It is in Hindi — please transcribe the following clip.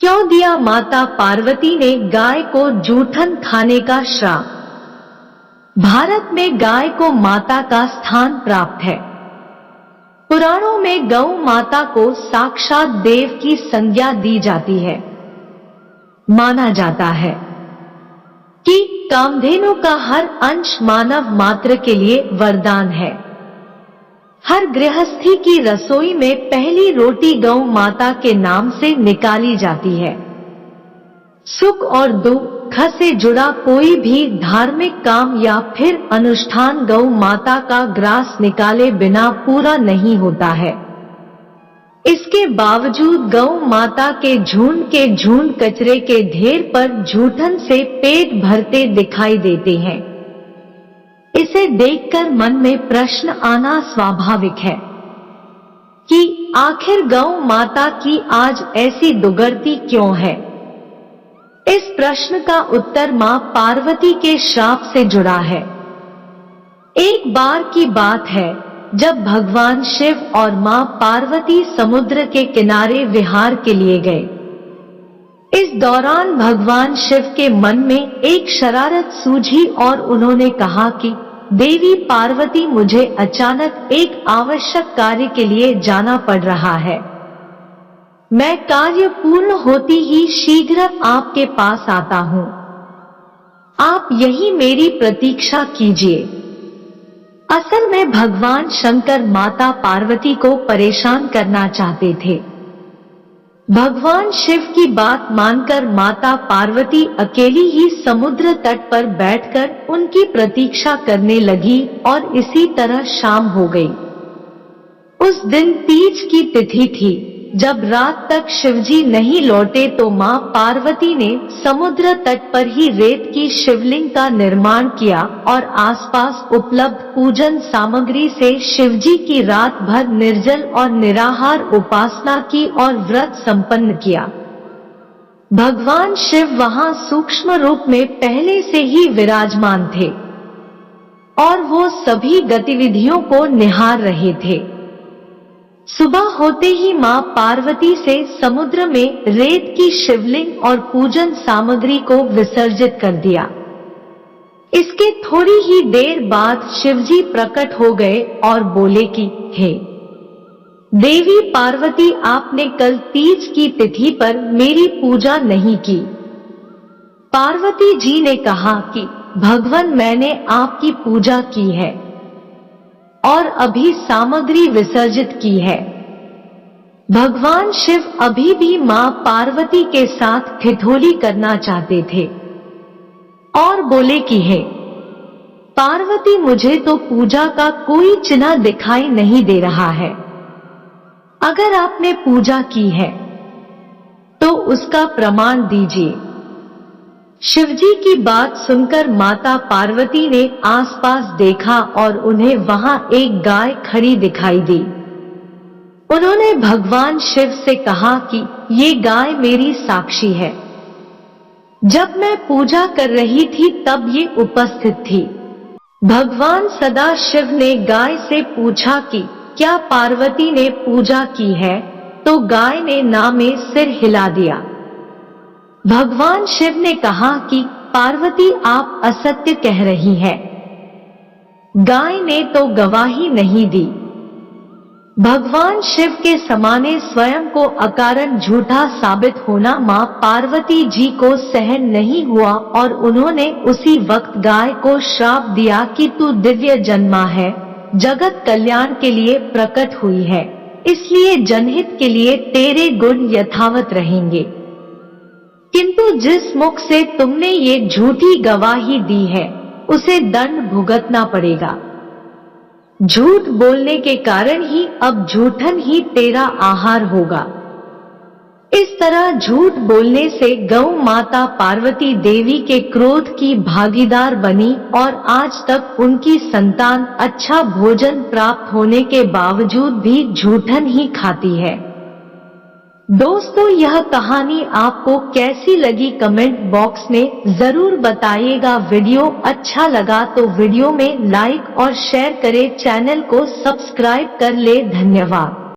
क्यों दिया माता पार्वती ने गाय को जूठन खाने का श्राप? भारत में गाय को माता का स्थान प्राप्त है। पुराणों में गौ माता को साक्षात देव की संज्ञा दी जाती है। माना जाता है कि कामधेनु का हर अंश मानव मात्र के लिए वरदान है। हर गृहस्थी की रसोई में पहली रोटी गौ माता के नाम से निकाली जाती है। सुख और दुख से जुड़ा कोई भी धार्मिक काम या फिर अनुष्ठान गौ माता का ग्रास निकाले बिना पूरा नहीं होता है। इसके बावजूद गौ माता के झुंड कचरे के ढेर पर जूठन से पेट भरते दिखाई देते हैं। इसे देखकर मन में प्रश्न आना स्वाभाविक है कि आखिर गौ माता की आज ऐसी दुर्गति क्यों है। इस प्रश्न का उत्तर मां पार्वती के श्राप से जुड़ा है। एक बार की बात है जब भगवान शिव और मां पार्वती समुद्र के किनारे विहार के लिए गए। इस दौरान भगवान शिव के मन में एक शरारत सूझी और उन्होंने कहा कि देवी पार्वती, मुझे अचानक एक आवश्यक कार्य के लिए जाना पड़ रहा है। मैं कार्य पूर्ण होती ही शीघ्र आपके पास आता हूँ। आप यही मेरी प्रतीक्षा कीजिए। असल में भगवान शंकर माता पार्वती को परेशान करना चाहते थे। भगवान शिव की बात मानकर माता पार्वती अकेली ही समुद्र तट पर बैठकर उनकी प्रतीक्षा करने लगी और इसी तरह शाम हो गई। उस दिन तीज की तिथि थी। जब रात तक शिवजी नहीं लौटे तो मां पार्वती ने समुद्र तट पर ही रेत की शिवलिंग का निर्माण किया और आसपास उपलब्ध पूजन सामग्री से शिवजी की रात भर निर्जल और निराहार उपासना की और व्रत संपन्न किया। भगवान शिव वहां सूक्ष्म रूप में पहले से ही विराजमान थे और वो सभी गतिविधियों को निहार रहे थे। सुबह होते ही मां पार्वती से समुद्र में रेत की शिवलिंग और पूजन सामग्री को विसर्जित कर दिया। इसके थोड़ी ही देर बाद शिवजी प्रकट हो गए और बोले कि हे देवी पार्वती, आपने कल तीज की तिथि पर मेरी पूजा नहीं की। पार्वती जी ने कहा कि भगवान, मैंने आपकी पूजा की है और अभी सामग्री विसर्जित की है। भगवान शिव अभी भी मां पार्वती के साथ ठिठोली करना चाहते थे और बोले कि हे पार्वती, मुझे तो पूजा का कोई चिन्ह दिखाई नहीं दे रहा है। अगर आपने पूजा की है तो उसका प्रमाण दीजिए। शिवजी की बात सुनकर माता पार्वती ने आसपास देखा और उन्हें वहां एक गाय खड़ी दिखाई दी। उन्होंने भगवान शिव से कहा कि ये गाय मेरी साक्षी है। जब मैं पूजा कर रही थी तब ये उपस्थित थी। भगवान सदा शिव ने गाय से पूछा कि क्या पार्वती ने पूजा की है, तो गाय ने ना में सिर हिला दिया। भगवान शिव ने कहा कि पार्वती, आप असत्य कह रही हैं। गाय ने तो गवाही नहीं दी। भगवान शिव के समाने स्वयं को अकारण झूठा साबित होना मां पार्वती जी को सहन नहीं हुआ और उन्होंने उसी वक्त गाय को श्राप दिया कि तू दिव्य जन्मा है, जगत कल्याण के लिए प्रकट हुई है, इसलिए जनहित के लिए तेरे गुण यथावत रहेंगे। किंतु जिस मुख से तुमने ये झूठी गवाही दी है उसे दंड भुगतना पड़ेगा। झूठ बोलने के कारण ही अब झूठन ही तेरा आहार होगा। इस तरह झूठ बोलने से गौ माता पार्वती देवी के क्रोध की भागीदार बनी और आज तक उनकी संतान अच्छा भोजन प्राप्त होने के बावजूद भी झूठन ही खाती है। दोस्तों, यह कहानी आपको कैसी लगी कमेंट बॉक्स में जरूर बताइएगा। वीडियो अच्छा लगा तो वीडियो में लाइक और शेयर करें, चैनल को सब्सक्राइब कर ले। धन्यवाद।